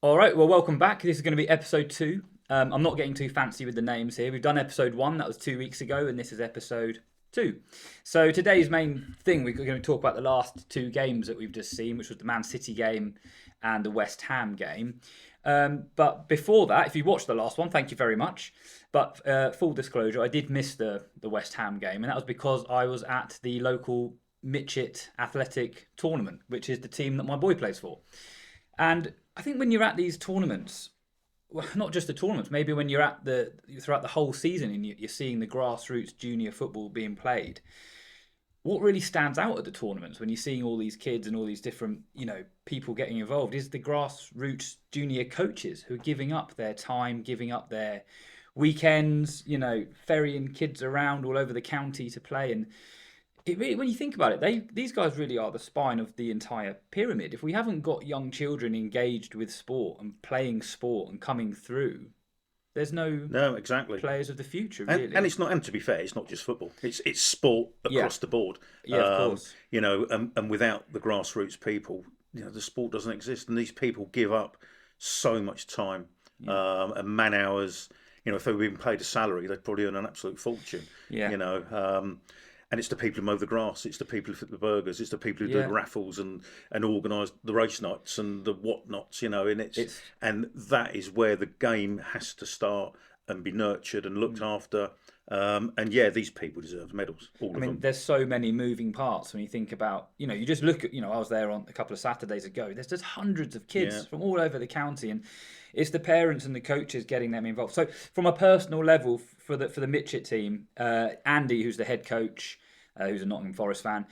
All right, well, welcome back. This is going to be episode two. I'm not getting too fancy with the names here. We've done episode one, that was 2 weeks ago, and this is episode two. So today's main thing, we're going to talk about the last two games that we've just seen, which was the Man City game and the West Ham game. But before that, if you watched the last one, thank you very much. But full disclosure, I did miss the West Ham game, and that was because I was at the local Mitchett Athletic tournament, which is the team that my boy plays for. And I think when you're at these tournaments, well, not just the tournaments, maybe when you're at the throughout the whole season and you're seeing the grassroots junior football being played, what really stands out at the tournaments when you're seeing all these kids and all these different people getting involved is the grassroots junior coaches who are giving up their time, giving up their weekends, ferrying kids around all over the county to play. And it really, when you think about it, these guys really are the spine of the entire pyramid. If we haven't got young children engaged with sport and playing sport and coming through, there's no No, exactly. players of the future, And really. it's not. And to be fair, it's not just football. It's sport Yeah, across the board. yeah, of course. And without the grassroots people, the sport doesn't exist. And these people give up so much time Yeah, and man hours. If they were being paid a salary, they'd probably earn an absolute fortune. yeah, You know, and it's the people who mow the grass, it's the people who flip the burgers, it's the people who do the yeah. raffles and organise the race nights and the whatnots. It's And that is where the game has to start and be nurtured and looked after. And yeah, these people deserve medals, all I of mean, them. there's so many moving parts when you think about, you just look at, I was there on a couple of Saturdays ago. There's just hundreds of Yeah. kids from all over the county, and it's the parents and the coaches getting them involved. So, from a personal level, for the Mitchett team, Andy, who's the head coach, who's a Nottingham Forest fan,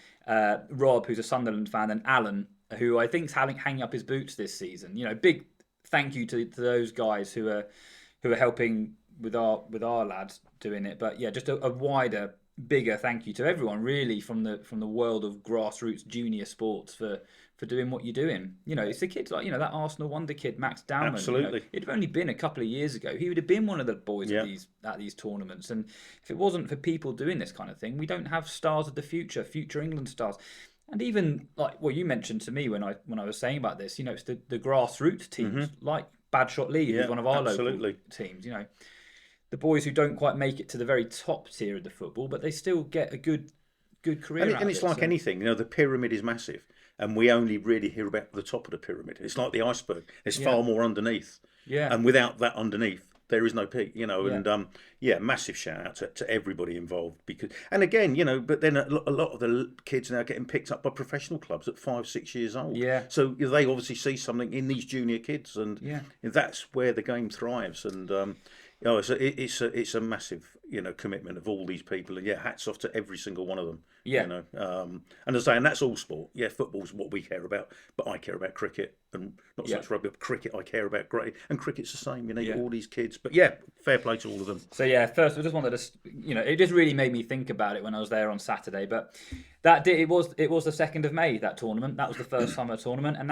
Rob, who's a Sunderland fan, and Alan, who I think's hanging up his boots this season. Big thank you to those guys who are helping with our lads doing it. But yeah, just a wider, bigger thank you to everyone really from the world of grassroots junior sports for doing what you're doing. It's the kids like that Arsenal wonder kid Max Dowman. Absolutely. It'd only been a couple of years ago. He would have been one of the boys at Yeah. these tournaments. And if it wasn't for people doing this kind of thing, we don't have stars of the future England stars. And even like what you mentioned to me when I was saying about this, it's the grassroots teams like Badshot Lee, who's Yeah. one of our local Absolutely. teams. The boys who don't quite make it to the very top tier of the football, but they still get a good And, career it, out and of it's it. like So anything, the pyramid is massive, and we only really hear about the top of the pyramid. It's like the iceberg. There's yeah, far more underneath, yeah, and without that underneath, there is no peak. yeah, Yeah, massive shout out to everybody involved because, and again, but then a lot of the kids are now getting picked up by professional clubs at 5, 6 years old. yeah, So they obviously see something in these junior kids, and yeah. that's where the game thrives. And it's a massive commitment of all these people, and yeah, hats off to every single one of them. Yeah, And as I say, and that's all sport. Yeah, football's what we care about, but I care about cricket and not so yeah, much rugby. But cricket, I care about great, and cricket's the same. yeah. All these kids. But yeah, fair play to all of them. So yeah, first I just wanted to, it just really made me think about it when I was there on Saturday. But it was the 2nd of May, that tournament. That was the first summer tournament, and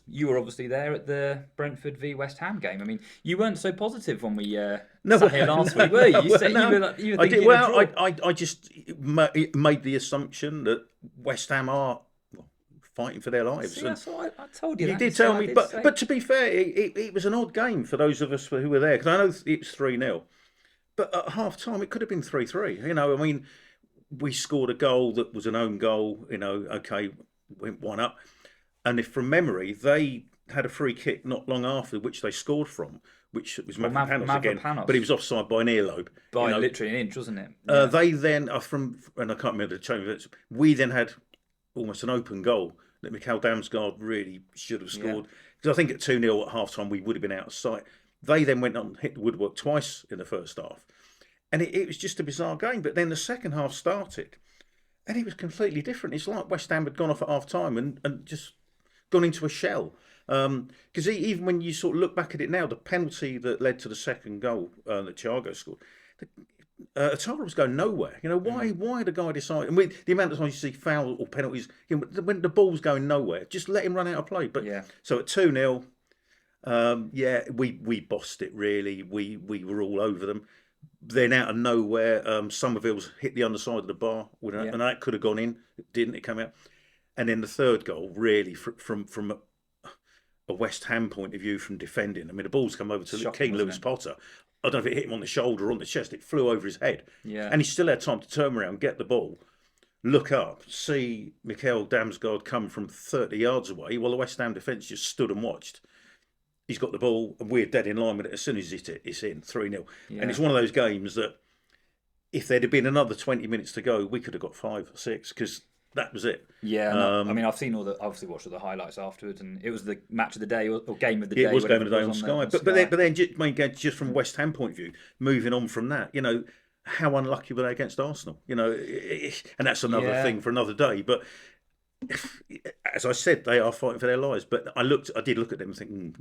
you were obviously there at the Brentford v West Ham game. I mean, you weren't so positive when we No, sat here last week, were you? You said you no. were like, you were I did thinking a well. draw. I just made the assumption that West Ham are fighting for their lives, See, and that's what I told you you that. You did see, tell I me. did But say. but to be fair, it was an odd game for those of us who were there because I know it's 3-0. But at half time, it could have been 3-3. I mean, we scored a goal that was an own goal. Okay, went one up. And if from memory, they had a free kick not long after, which they scored from, which was Well, Mavropanos again. But he Mavropanos was offside by an earlobe. You by know, literally an inch, wasn't it? Yeah, they then are and I can't remember the change. We then had almost an open goal that Mikhail Damsgaard really should have yeah, scored. Because I think at 2-0 at half time, we would have been out of sight. They then went on and hit the woodwork twice in the first half. And it was just a bizarre game. But then the second half started and it was completely different. It's like West Ham had gone off at half time and just gone into a shell. Because even when you sort of look back at it now, the penalty that led to the second goal that Thiago scored, Atara was going nowhere. Why the guy decided? And with the amount of times you see foul or penalties, when the ball's going nowhere, just let him run out of play. But yeah, so at 2-0, yeah, we bossed it really. We were all over them. Then out of nowhere, Somerville's hit the underside of the bar, yeah, and that could have gone in. It didn't. It came out. And then the third goal, really, from a West Ham point of view from defending. I mean, the ball's come over to Shocking, Keane wasn't Lewis it? Potter. I don't know if it hit him on the shoulder or on the chest. It flew over his head. Yeah. And he still had time to turn around, get the ball, look up, see Mikael Damsgaard come from 30 yards away while the West Ham defence just stood and watched. He's got the ball and we're dead in line with it. As soon as it's in, 3-0. Yeah. And it's one of those games that if there'd have been another 20 minutes to go, we could have got 5 or 6 because that was it. Yeah, no, I mean, I've seen obviously watched all the highlights afterwards, and it was the match of the day or game of the day. It was game of the day whatever it on was Sky. Sky. But then, I mean, just from a West Ham point of view, moving on from that, how unlucky were they against Arsenal? And that's another thing for another day. But as I said, they are fighting for their lives. But I did look at them and think,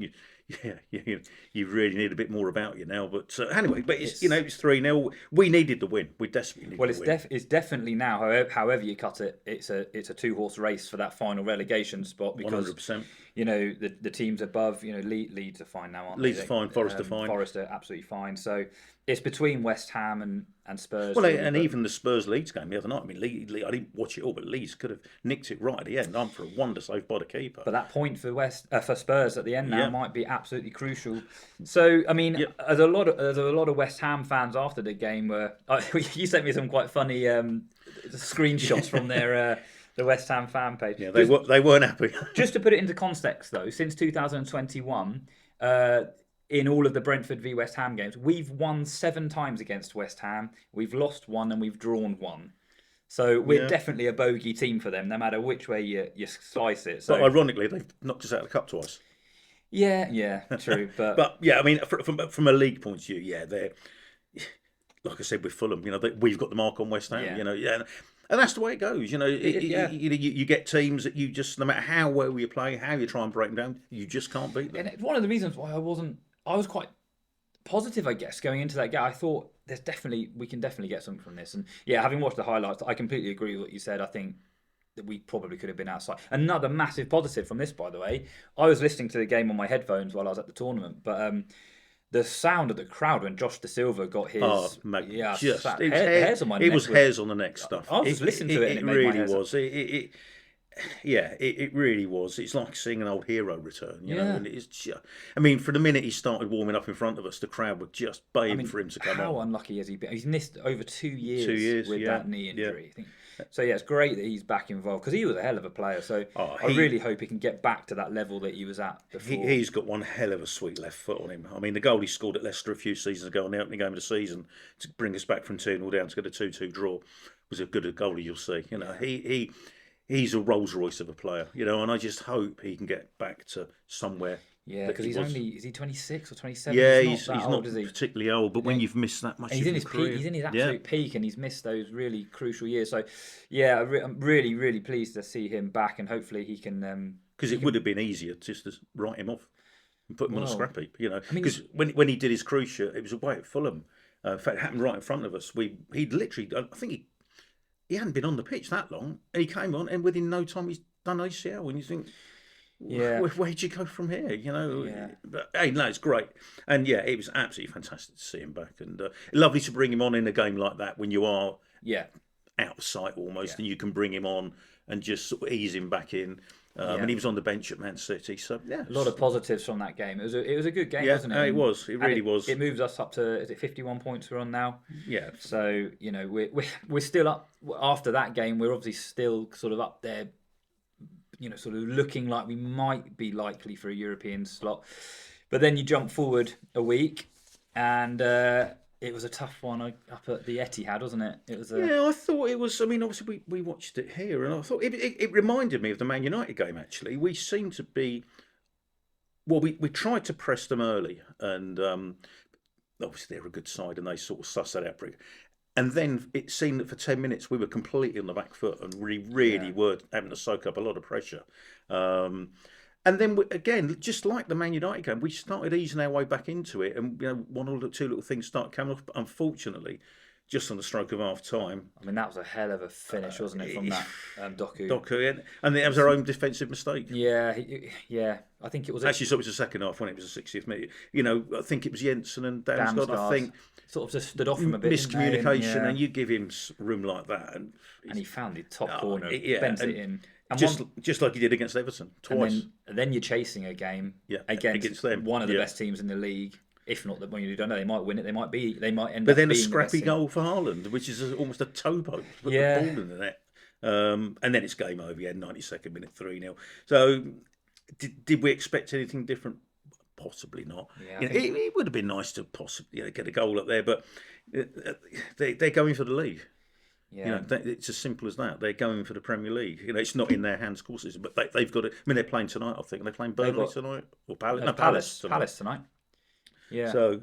you really need a bit more about you now. But anyway, it's 3-0. We needed the win. We desperately needed the win. It's definitely now. However you cut it, it's a 2-horse race for that final relegation spot because 100%. The teams above, Leeds are fine now, aren't they? Leeds are fine. Forest are fine. Forest are absolutely fine. So it's between West Ham and Spurs. Well, really, and even the Spurs Leeds game the other night. I mean, Leeds, I didn't watch it all, but Leeds could have nicked it right at the end. For a wonder save by the keeper. But that point for Spurs at the end now might be absolutely crucial. So I mean, there's a lot of West Ham fans after the game where you sent me some quite funny screenshots from their. The West Ham fan page. Yeah, they weren't happy. Just to put it into context, though, since 2021, in all of the Brentford v West Ham games, we've won 7 times against West Ham. We've lost 1 and we've drawn 1. So we're definitely a bogey team for them, no matter which way you slice it. So, but ironically, they've knocked us out of the cup twice. Yeah, true. But yeah, I mean, from a league point of view, they're like I said with Fulham. We've got the mark on West Ham. And that's the way it goes. You get teams that you just, no matter how well you play, how you try and break them down, you just can't beat them. And one of the reasons why I was quite positive, I guess, going into that game. I thought we can definitely get something from this. And having watched the highlights, I completely agree with what you said. I think that we probably could have been outside. Another massive positive from this, by the way, I was listening to the game on my headphones while I was at the tournament, but the sound of the crowd when Josh Da Silva got his hairs on my neck. It was hairs on the neck stuff. I was just listening to it. It really was. It really was. It's like seeing an old hero return, you know. And it's just, I mean, for the minute he started warming up in front of us, the crowd were just baying for him to come on. How unlucky has he been? He's missed over 2 years with that knee injury. I think. So it's great that he's back involved because he was a hell of a player. So I really hope he can get back to that level that he was at before. He's got one hell of a sweet left foot on him. I mean, the goal he scored at Leicester a few seasons ago in the opening game of the season to bring us back from 2-0 down to get a 2-2 draw was a good goalie you'll see. He's a Rolls Royce of a player, and I just hope he can get back to somewhere. Yeah, because is he 26 or 27? Yeah, he's not particularly old, but when you've missed that much, he's in his peak. He's in his absolute peak, and he's missed those really crucial years. So, I'm really, really pleased to see him back, and hopefully he can. Because it would have been easier just to write him off and put him on a scrap heap, Because when he did his cruciate, it was away at Fulham. In fact, it happened right in front of us. He'd literally, I think he hadn't been on the pitch that long, and he came on, and within no time he's done ACL, and you think. Where'd you go from here? But hey, no, it's great, and it was absolutely fantastic to see him back, and lovely to bring him on in a game like that when you are out of sight almost, and you can bring him on and just sort of ease him back in. And he was on the bench at Man City, so a lot of positives from that game. It was a good game, wasn't it? It was. It really was. It moves us up to 51 points we're on now. Yeah. So we're still up after that game. We're obviously still sort of up there. Sort of looking like we might be likely for a European slot. But then you jump forward a week and it was a tough one up at the Etihad, wasn't it? It was. I thought it was. I mean, obviously we watched it here, and I thought it reminded me of the Man United game. Actually, we seemed to be. Well, we tried to press them early, and obviously they're a good side, and they sort of sussed that out pretty. And then it seemed that for 10 minutes we were completely on the back foot and really were having to soak up a lot of pressure. And then again, just like the Man United game, we started easing our way back into it, and one or two little things started coming off. But unfortunately, just on the stroke of half time. I mean, that was a hell of a finish, wasn't it, from that Doku? Doku, and that was our own defensive mistake. Yeah. I think it was. Actually, so it was the second half when it was the 60th minute. I think it was Jensen and Damsgaard. I think sort of just stood off him a bit. Miscommunication, and you give him room like that, and he found the top corner, bent it in. And just like he did against Everton twice. And then you're chasing a game against them. one of the best teams in the league. If not, when you don't know, they might win it. They might end But up then being a scrappy the best goal for Haaland, which is almost a towboat. Put the ball in the net. And then it's game over. Yeah, 92nd minute, 3-0. So, did we expect anything different? Possibly not. Yeah, it would have been nice to possibly get a goal up there, but they're going for the league. Yeah. It's as simple as that. They're going for the Premier League. It's not in their hands, of course, but they've got it. I mean, they're playing tonight. I think they're playing Burnley tonight or Palace. No, Palace tonight. Palace tonight. Yeah. So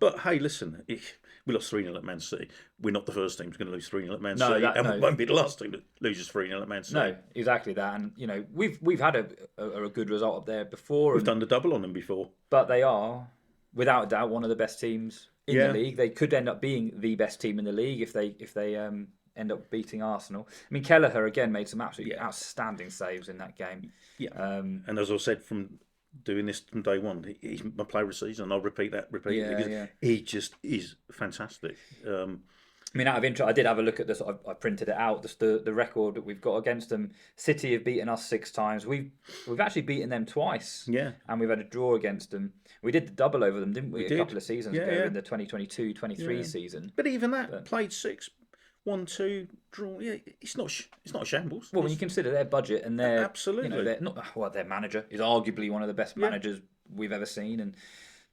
but hey, listen, we lost 3-0 at Man City. We're not the first team who's going to lose 3-0 at Man City, and we won't be the last team that loses 3-0 at Man City. No, exactly that. And we've had a good result up there before. We've done the double on them before, but they are, without a doubt, one of the best teams in the league. They could end up being the best team in the league if they end up beating Arsenal. I mean, Kelleher again made some absolutely outstanding saves in that game. Yeah, and as I said from doing this from day one, he's my player of the season, and I'll repeat it because he just is fantastic. I mean, out of interest, I did have a look at this. I printed it out. The record that we've got against them. City have beaten us 6 times. We've actually beaten them twice. Yeah, and we've had a draw against them. We did the double over them, didn't we? A couple of seasons ago in the 2022-23 season. But even that, played 6. 1-2 draw. Yeah, it's not a shambles. Well, when you consider their budget and their absolutely, their manager is arguably one of the best managers we've ever seen, and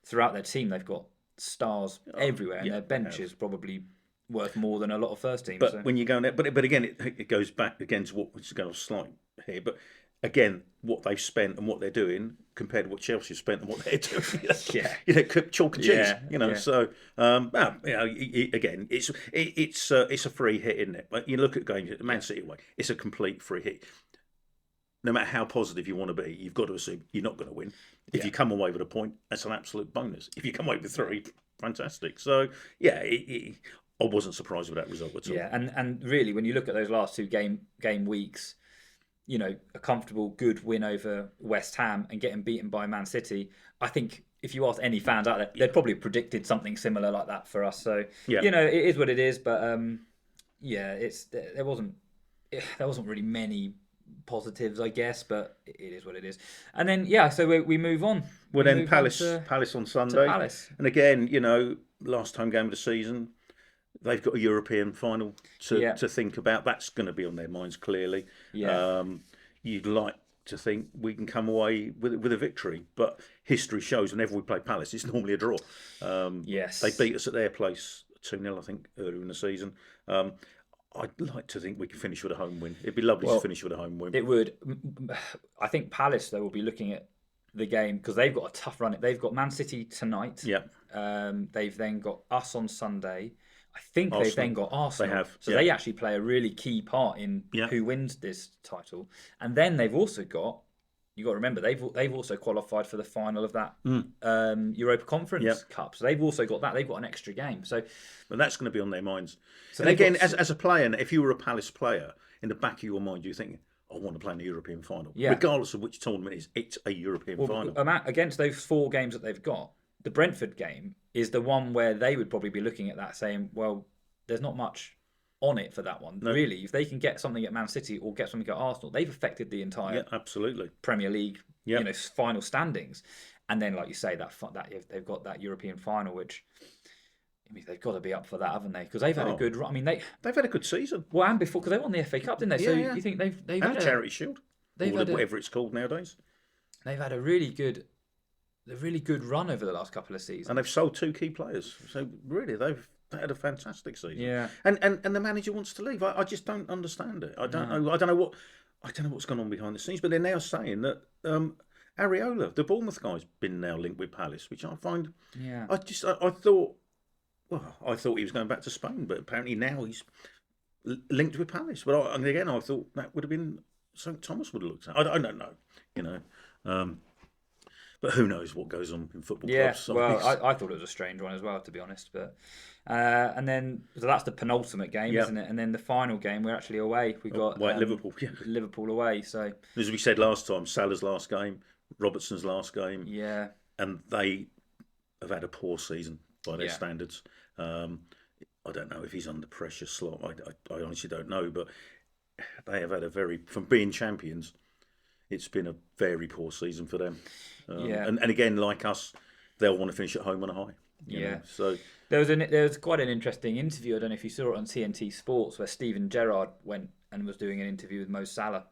throughout their team they've got stars everywhere, and their bench is probably worth more than a lot of first teams. But when you go in there, but again, it goes back again to what was going to slight here, but. Again, what they've spent and what they're doing compared to what Chelsea have spent and what they're doing. Chalk and cheese. So again, it's a free hit, isn't it? But you look at games at Man City away, it's a complete free hit. No matter how positive you want to be, you've got to assume you're not going to win. If you come away with a point, that's an absolute bonus. If you come away with 3, fantastic. So I wasn't surprised with that result at all. Yeah, and really, when you look at those last 2 game weeks. A comfortable, good win over West Ham and getting beaten by Man City. I think if you ask any fans out there, they'd probably predicted something similar like that for us. So it is what it is. But there wasn't really many positives, I guess. But it is what it is. And then so we move on. Well, then Palace on Sunday. Palace. And again, last home game of the season. They've got a European final to think about. That's going to be on their minds, clearly. Yeah. You'd like to think we can come away with a victory, but history shows whenever we play Palace, it's normally a draw. Yes. They beat us at their place 2-0, I think, earlier in the season. I'd like to think we can finish with a home win. It'd be lovely to finish with a home win. It would. I think Palace, though, will be looking at the game because they've got a tough run. They've got Man City tonight. Yeah. They've then got us on Sunday. I think Arsenal. They've then got Arsenal. They have. So they actually play a really key part in who wins this title. And then they've also got, you got to remember, they've also qualified for the final of that Europa Conference Cup. So they've also got that. They've got an extra game. So, but that's going to be on their minds. So and again, as a player, if you were a Palace player, in the back of your mind, you're thinking, I want to play in the European final. Yeah. Regardless of which tournament it is, it's a European final. Against those 4 games that they've got, the Brentford game is the one where they would probably be looking at that saying, well, there's not much on it for that one. No. Really, if they can get something at Man City or get something at Arsenal, they've affected the entire absolutely Premier League final standings. And then, like you say, that they've got that European final, which they've got to be up for that, haven't they? Because they've had a good run. They've had a good season. Well, and before, because they won the FA Cup, didn't they? So you think they've had a Charity Shield, whatever it's called nowadays. They've had a really good run over the last couple of seasons, and they've sold 2 key players. So really, they've had a fantastic season. Yeah, and the manager wants to leave. I just don't understand it. I don't know. I don't know what's gone on behind the scenes. But they're now saying that Areola, the Bournemouth guy's been now linked with Palace, which I find. Yeah. I thought he was going back to Spain, but apparently now he's linked with Palace. But again, I thought that would have been something Thomas would have looked at. I don't know. But who knows what goes on in football clubs? I thought it was a strange one as well, to be honest. But and then so that's the penultimate game, isn't it? And then the final game, we're actually away. We got Liverpool. Liverpool away. So as we said last time, Salah's last game, Robertson's last game. Yeah, and they have had a poor season by their standards. I don't know if he's under pressure. Slot. I honestly don't know, but they have had from being champions, it's been a very poor season for them. And again, like us, they'll want to finish at home on a high. You know? So there was quite an interesting interview. I don't know if you saw it on TNT Sports, where Steven Gerrard went and was doing an interview with Mo Salah.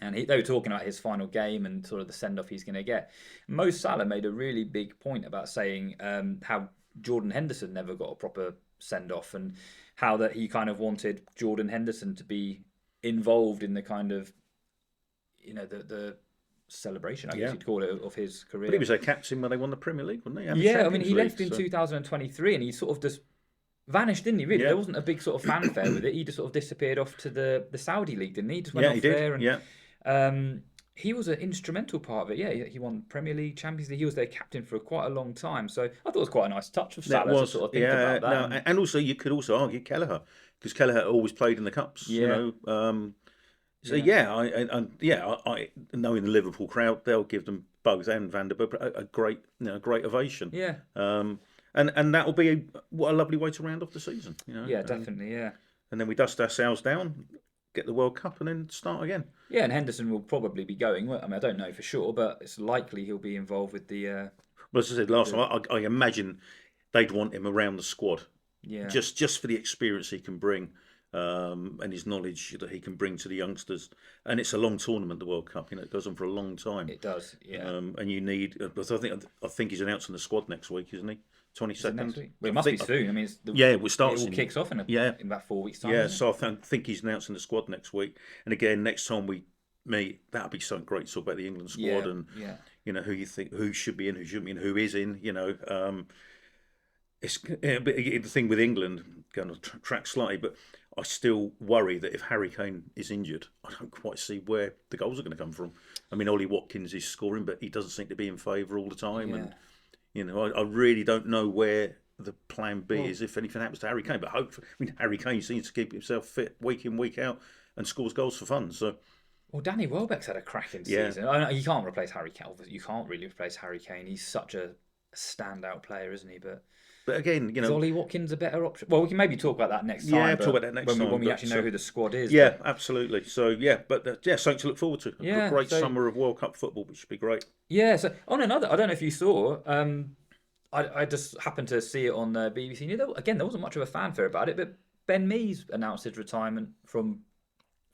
And they were talking about his final game and sort of the send-off he's going to get. Mo Salah made a really big point about saying how Jordan Henderson never got a proper send-off, and how that he kind of wanted Jordan Henderson to be involved in the kind of, the celebration, I guess you'd call it, of his career. But he was their captain when they won the Premier League, wasn't he? Yeah, I mean, he left in 2023 and he sort of just vanished, didn't he, really? There wasn't a big sort of fanfare with it. He just sort of disappeared off to the Saudi League, didn't he? Just went off there. And, he was an instrumental part of it. Yeah, he won Premier League, Champions League. He was their captain for quite a long time. So I thought it was quite a nice touch of Salah to sort of think about that. No, and also you could also argue Kelleher, because Kelleher always played in the cups. I know in the Liverpool crowd they'll give them Bugs and Vanderberg a great ovation. Yeah. And that'll be what a lovely way to round off the season. Yeah, definitely. Yeah. And then we dust ourselves down, get the World Cup, and then start again. Yeah, and Henderson will probably be going. I mean, I don't know for sure, but it's likely he'll be involved with the. Well, as I said last time, I imagine they'd want him around the squad. Yeah. Just for the experience he can bring, and his knowledge that he can bring to the youngsters. And it's a long tournament, the World Cup. It goes on for a long time. It does. Yeah. And you need. I think he's announcing the squad next week, isn't he? 22nd. Well, it must be soon. I mean, it starts. It all kicks off in about 4 weeks' time. Yeah, so I think he's announcing the squad next week. And again, next time we meet, that'll be something great to talk about the England squad and who you think who should be in, who shouldn't be in, who is in. It's the thing with England, going to track slightly, but I still worry that if Harry Kane is injured, I don't quite see where the goals are going to come from. I mean, Ollie Watkins is scoring, but he doesn't seem to be in favour all the time, and. I really don't know where the plan B is if anything happens to Harry Kane. But hopefully, Harry Kane seems to keep himself fit week in, week out, and scores goals for fun. So, well, Danny Welbeck's had a cracking season. I know you can't replace Harry Kane. You can't really replace Harry Kane. He's such a standout player, isn't he? But again, is Ollie Watkins a better option? Well, we can maybe talk about that next time. Yeah, talk about that next time when we actually know who the squad is. Yeah, absolutely. So something to look forward to. Yeah, a great summer of World Cup football, which should be great. Yeah. So on another, I don't know if you saw. I just happened to see it on BBC. Again, there wasn't much of a fanfare about it, but Ben Mees announced his retirement from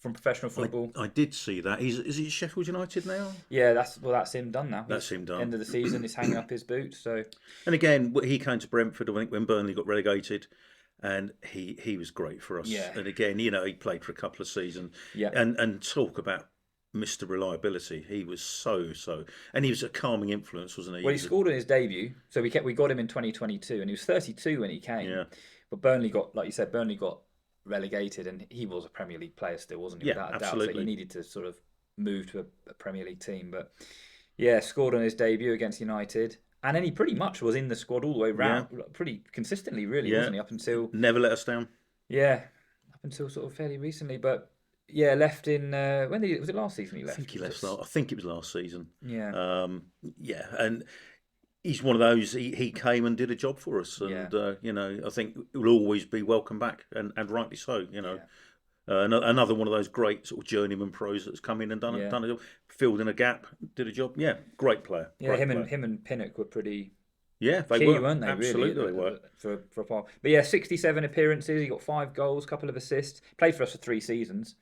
professional football. I did see that. Is he at Sheffield United now? Yeah, that's him done now. That's him done. End of the season, he's hanging up his boots. So, and again, he came to Brentford when Burnley got relegated, and he was great for us. Yeah. And again, he played for a couple of seasons. Yeah. And talk about Mr. Reliability. He was so, and he was a calming influence, wasn't he? Well, he scored on his debut, so we got him in 2022, and he was 32 when he came. Yeah. But Burnley got relegated, and he was a Premier League player still, wasn't he? Yeah, without a absolutely. doubt. So he needed to sort of move to a Premier League team. But yeah, scored on his debut against United, and then he pretty much was in the squad all the way round, pretty consistently, really, wasn't he? Up until never let us down. Yeah, up until sort of fairly recently, but. Yeah, left in was it last season he left? I think he left. I think it was last season. Yeah. And he's one of those. He came and did a job for us, and I think will always be welcome back, and rightly so. Another one of those great sort of journeyman pros that's come in and done a job, filled in a gap, did a job. Yeah, great player. Yeah, him and Pinnock were pretty. Yeah, they key, were. Weren't they? Absolutely, really, they were. For a while. But yeah, 67 appearances. He got 5 goals, couple of assists. Played for us for 3 seasons.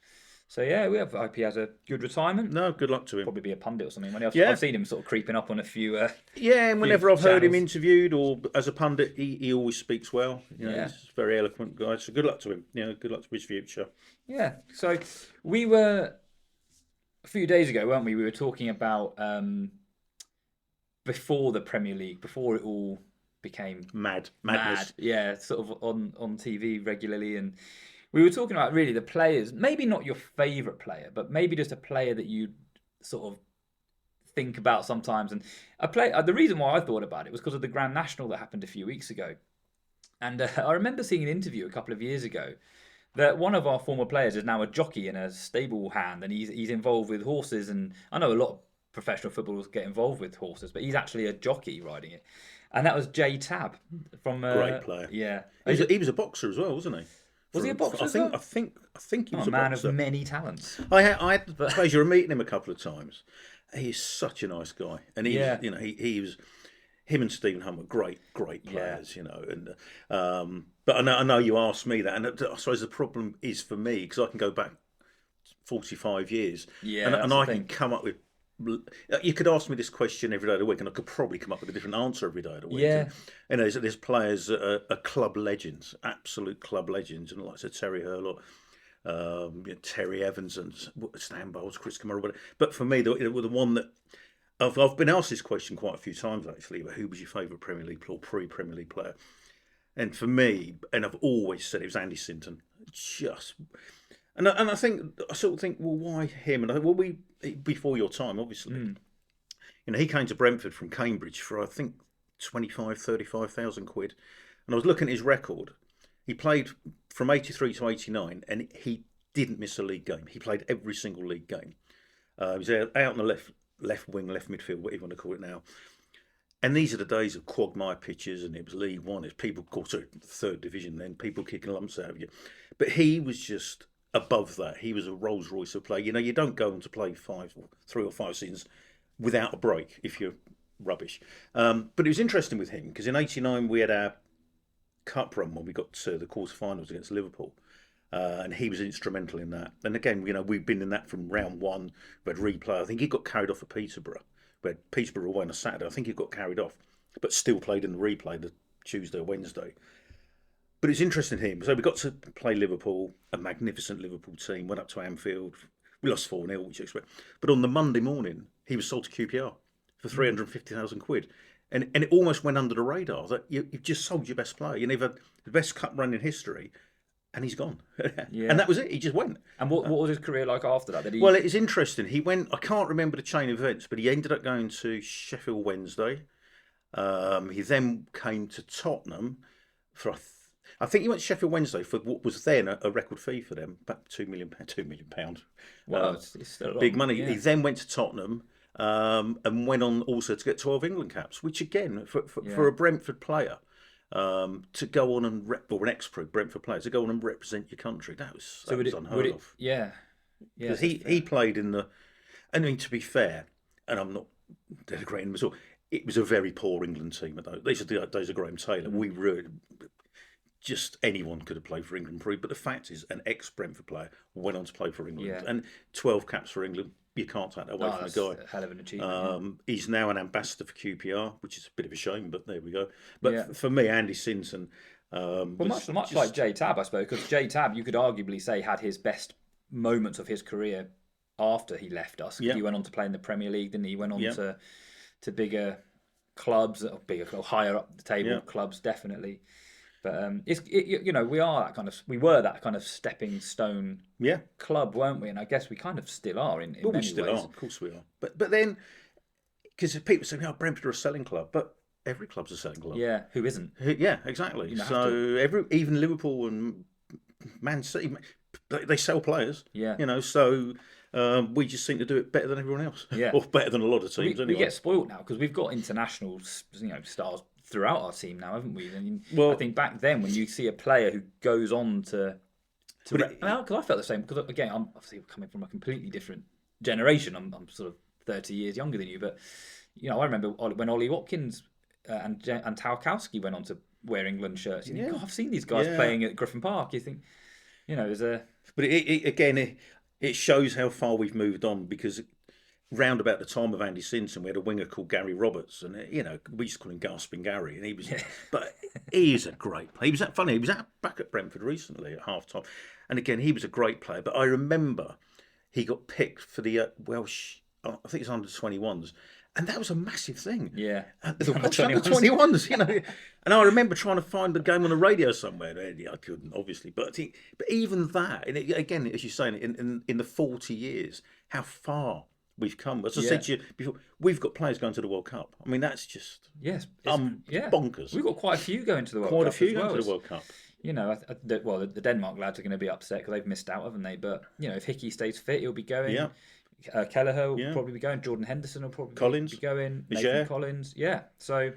So yeah, I hope he has a good retirement. No, good luck to him. Probably be a pundit or something. I've seen him sort of creeping up on a few. And whenever I've heard him interviewed or as a pundit, he always speaks well. He's a very eloquent guy. So good luck to him. Good luck to his future. Yeah. So we were a few days ago, weren't we? We were talking about before the Premier League, before it all became madness. Mad. Yeah, sort of on TV regularly, and we were talking about really the players. Maybe not your favourite player, but maybe just a player that you sort of think about sometimes. And the reason why I thought about it was because of the Grand National that happened a few weeks ago. And I remember seeing an interview a couple of years ago that one of our former players is now a jockey in a stable hand, and he's involved with horses. And I know a lot of professional footballers get involved with horses, but he's actually a jockey riding it. And that was Jay Tabb from great player. Yeah, he was a boxer as well, wasn't he? Was he a boxer? I think he was a a man boxer. of many talents. I had the pleasure of meeting him a couple of times. He's such a nice guy, and he was. Him and Stephen Hunt were great players, And but I know you asked me that, and I suppose the problem is for me because I can go back 45 years, and I can come up with. You could ask me this question every day of the week, and I could probably come up with a different answer every day of the week. Yeah, and there's players that are club legends, absolute club legends, and like I said, Terry Hurlock. Terry Evans and Stan Bowles, Chris Kamara. But for me, the one that I've been asked this question quite a few times actually, but who was your favourite Premier League or pre-Premier League player? And for me, and I've always said it was Andy Sinton. And I sort of think, well, why him? And I think, well, before your time, obviously. He came to Brentford from Cambridge for I think 35,000 quid, and I was looking at his record. He played from 83 to 89, and he didn't miss a league game. He played every single league game. He was out on the left wing, left midfield, whatever you want to call it now. And these are the days of quagmire pitches, and it was League One. It's people, third division then, people kicking lumps out of you. But he was just above that. He was a Rolls Royce of play. You don't go on to play 3 or 5 seasons without a break if you're rubbish. But it was interesting with him because in '89 we had our cup run when we got to the quarterfinals against Liverpool. And he was instrumental in that. And again, we've been in that from round one. We had replay. I think he got carried off at Peterborough. We had Peterborough away on a Saturday. I think he got carried off, but still played in the replay the Tuesday or Wednesday. But it's interesting him. So we got to play Liverpool, a magnificent Liverpool team. Went up to Anfield. We lost 4-0, which you expect. But on the Monday morning, he was sold to QPR for 350,000 quid. And it almost went under the radar that you've just sold your best player. You've had the best cup run in history. And he's gone. And that was it. He just went. And what was his career like after that? Well, it is interesting. He went, I can't remember the chain of events, but he ended up going to Sheffield Wednesday. He then came to Tottenham for, I think he went to Sheffield Wednesday for what was then a record fee for them, about £2 million. Well, it's still a lot, big money. Yeah. He then went to Tottenham and went on also to get 12 England caps, which again, for a Brentford player, to go on and or an ex-Brentford player to go on and represent your country, that was unheard of. Yeah, because he played in the. I mean, to be fair, and I'm not denigrating him at all. It was a very poor England team. These are the days of Graham Taylor. We really just anyone could have played for England, but the fact is, an ex-Brentford player went on to play for England, and 12 caps for England. You can't take that away from the guy. A hell of an achievement. He's now an ambassador for QPR, which is a bit of a shame, but there we go. But for me, Andy Sinton. Much like J Tab, I suppose, because J Tab, you could arguably say, had his best moments of his career after he left us. He went on to play in the Premier League, didn't he? He went on to bigger clubs, or higher up the table clubs, definitely. But we were that kind of stepping stone club, weren't we? And I guess we kind of still are in many ways. We still are, of course we are. But then, because people say, Brentford are a selling club, but every club's a selling club. Yeah, who isn't? Yeah, exactly. So even Liverpool and Man City, they sell players. Yeah. So we just seem to do it better than everyone else. Yeah. Or better than a lot of teams anyway. We get spoilt now because we've got international stars throughout our team now, haven't we? I think back then when you see a player who goes on because I felt the same, because again, I'm obviously coming from a completely different generation. I'm sort of 30 years younger than you, but I remember when Ollie Watkins and Tarkowski went on to wear England shirts. You think, I've seen these guys playing at Griffin Park. You think, there's a. But it shows how far we've moved on, because round about the time of Andy Sinton, we had a winger called Gary Roberts, and we used to call him Gasping Gary, and he was, but he is a great player. He was back at Brentford recently at half time, and again he was a great player. But I remember he got picked for the Welsh, I think it's under 21s, and that was a massive thing. Yeah, the Welsh under 21s, And I remember trying to find the game on the radio somewhere. I couldn't, obviously, but even that, and again, as you say, in the 40 years, how far we've come. As I said to you before, we've got players going to the World Cup. I mean, that's just bonkers. We've got quite a few going to the World Cup. Quite a few going to the World Cup. The Denmark lads are going to be upset because they've missed out, haven't they? But if Hickey stays fit, he'll be going. Yeah. Kelleher will probably be going. Jordan Henderson will probably be going. Nathan Collins. Yeah. So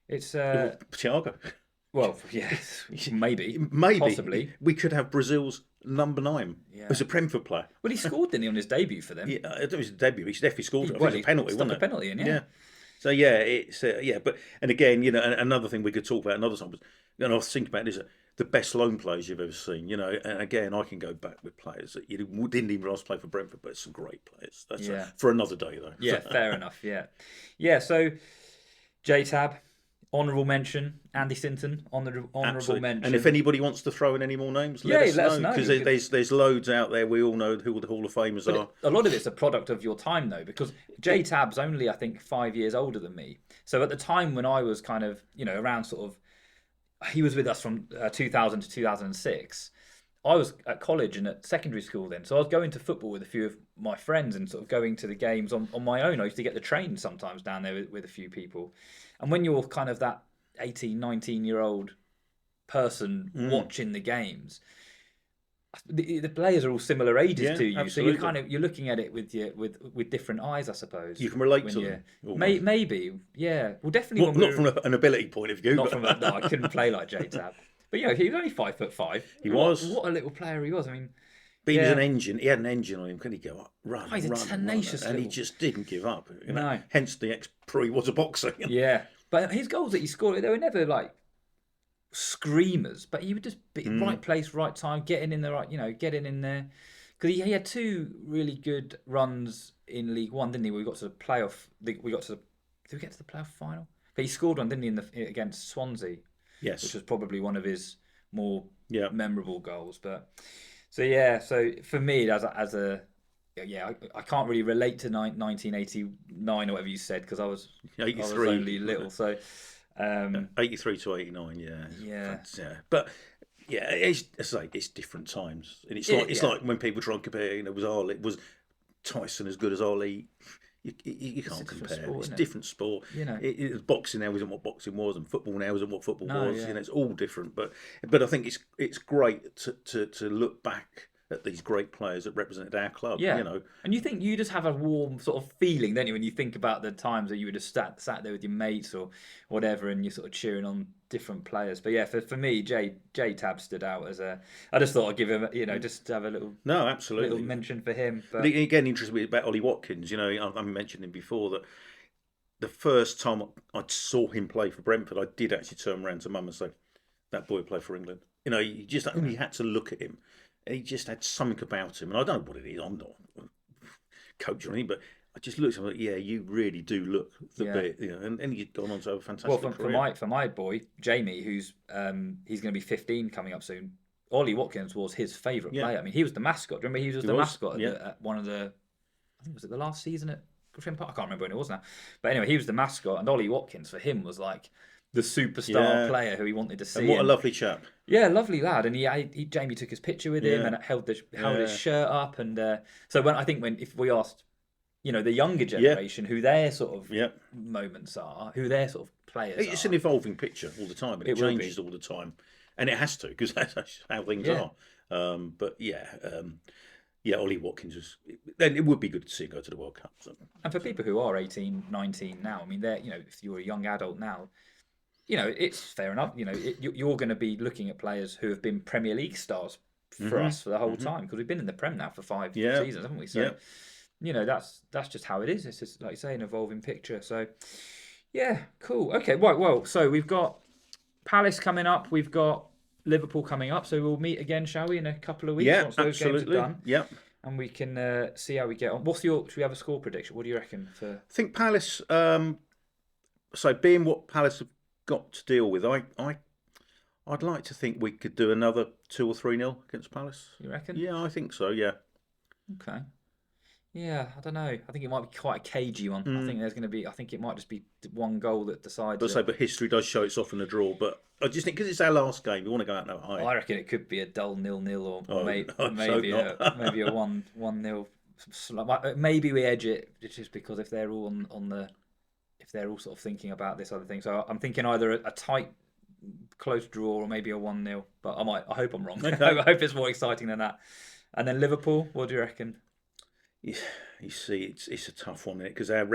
it's Thiago. Well, yes, maybe, possibly. we could have Brazil's number 9 Yeah. as a Brentford player. Well, he scored, didn't he, on his debut for them? Yeah, it was his debut. He definitely scored. I think Well, it was he a penalty, stuck wasn't a it? penalty in, yeah. So yeah, it's but and again, another thing we could talk about another time was, I was thinking about is the best loan players you've ever seen. And again, I can go back with players that you didn't even ask to play for Brentford, but some great players. That's for another day, though. Yeah, fair enough. Yeah. So J-Tab, honourable mention. Andy Sinton, honourable mention. And if anybody wants to throw in any more names, let us know because there's loads out there. We all know who the Hall of Famers are. A lot of it's a product of your time, though, because J-Tab's only, I think, 5 years older than me. So at the time when I was kind of, around sort of, he was with us from 2000 to 2006. I was at college and at secondary school then, so I was going to football with a few of my friends and sort of going to the games on my own. I used to get the train sometimes down there with a few people. And when you're kind of that 18, 19-year-old person watching the games, the players are all similar ages to you, absolutely. so you're looking at it with different eyes, I suppose. You can relate to them. Maybe, yeah. Well, definitely not from an ability point of view. No, I couldn't play like J-Tab. But he was only 5'5". He was. What a little player he was. I mean, he was an engine. He had an engine on him. Could he go up, run, he's run, a tenacious and he just didn't give up. No. Hence the ex-pro he was a boxer. Yeah, but his goals that he scored, they were never like screamers. But he would just be right place, right time, getting in the right, getting in there. Because he had 2 really good runs in League One, didn't he? We got to the playoff. Did we get to the playoff final? But he scored one, didn't he, against Swansea? Yes, which was probably one of his more memorable goals. But so for me, I can't really relate to 1989 or whatever you said because I was only little. So 83 to 89, yeah. But it's different times, and it's like when people try and compare. Was Tyson as good as Ollie? You can't compare. It's a different sport. Boxing now isn't what boxing was, and football now isn't what football was. Yeah. It's all different. But I think it's great to look back at these great players that represented our club. Yeah. And you just have a warm sort of feeling, don't you, when you think about the times that you would have sat there with your mates or whatever, and you're sort of cheering on different players. But yeah, for me, J-Tab stood out as I just thought I'd give him, just to have a little little mention for him. But again, interested about Ollie Watkins. I mentioned him before that the first time I saw him play for Brentford, I did actually turn around to Mum and say, "That boy played for England." You just only had to look at him. He just had something about him, and I don't know what it is. I'm not a coach or anything, but I just looked at him like, yeah, you really do look the bit, and he's gone on to have a fantastic career. For my boy Jamie, who's he's going to be 15 coming up soon. Ollie Watkins was his favourite player. I mean, he was the mascot. Remember, he was the mascot at one of the, I think was it the last season at Prem? I can't remember when it was now, but anyway, he was the mascot, and Ollie Watkins for him was like the superstar player who he wanted to see. And what a lovely chap. Yeah, lovely lad. And Jamie took his picture with him and held his shirt up. And so if we asked, the younger generation who their sort of moments are, who their sort of players it's an evolving picture all the time, and it changes all the time. And it has to, because that's how things are. Ollie Watkins was. Then it would be good to see him go to the World Cup. So. And for people who are 18, 19 now, I mean, they're if you're a young adult now, it's fair enough. You're going to be looking at players who have been Premier League stars for us for the whole time, because we've been in the Prem now for 5 seasons, haven't we? So, that's just how it is. It's just, like you say, an evolving picture. So, yeah, cool. Okay, well, so we've got Palace coming up. We've got Liverpool coming up. So we'll meet again, shall we, in a couple of weeks once those games are done. Yeah. And we can see how we get on. Should we have a score prediction? What do you reckon? I think Palace, so being what Palace have got to deal with, I'd like to think we could do another 2 or 3-0 against Palace. You reckon? Yeah, I think so. Yeah. Okay. Yeah, I don't know. I think it might be quite a cagey one. I think it might just be one goal that decides. But history does show it's often a draw. But I just think because it's our last game, we want to go out no high. I reckon it could be a dull 0-0 or maybe a 1-0. Maybe we edge it just because if they're all if they're all sort of thinking about this other thing. So I'm thinking either a tight, close draw or maybe a 1-0. But I hope I'm wrong. Okay. I hope it's more exciting than that. And then Liverpool, what do you reckon? You see, it's a tough one, because our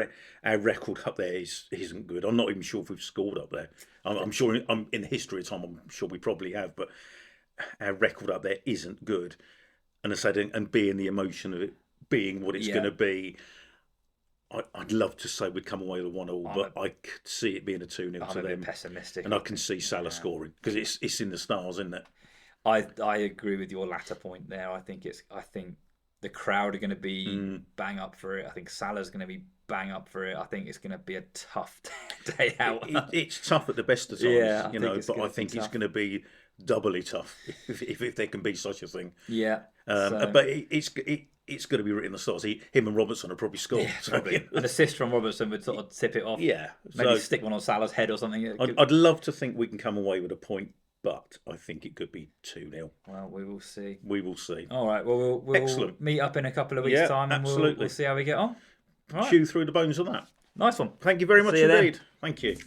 record up there isn't good. I'm not even sure if we've scored up there. I'm sure in the history of time, I'm sure we probably have, but our record up there isn't good. And I said, and being the emotion of it being what it's going to be, I'd love to say we'd come away with a 1-1, but I could see it being a 2-0 to them. I'm a bit pessimistic, and I can see Salah scoring, because it's in the stars, isn't it? I agree with your latter point there. I think the crowd are going to be bang up for it. I think Salah's going to be bang up for it. I think it's going to be a tough day out. It's tough at the best of times, but I think it's going to be doubly tough if there can be such a thing. Yeah. But it's going to be written in the stars. Him and Robertson will probably score. Yeah, probably. An assist from Robertson would sort of tip it off. Yeah. Maybe stick one on Salah's head or something. I'd love to think we can come away with a point, but I think it could be 2-0. Well, we will see. We will see. All right. Well, we'll Excellent. meet up in a couple of weeks' time, and we'll see how we get on. Chew through the bones of that. Nice one. Thank you very much indeed. Thank you.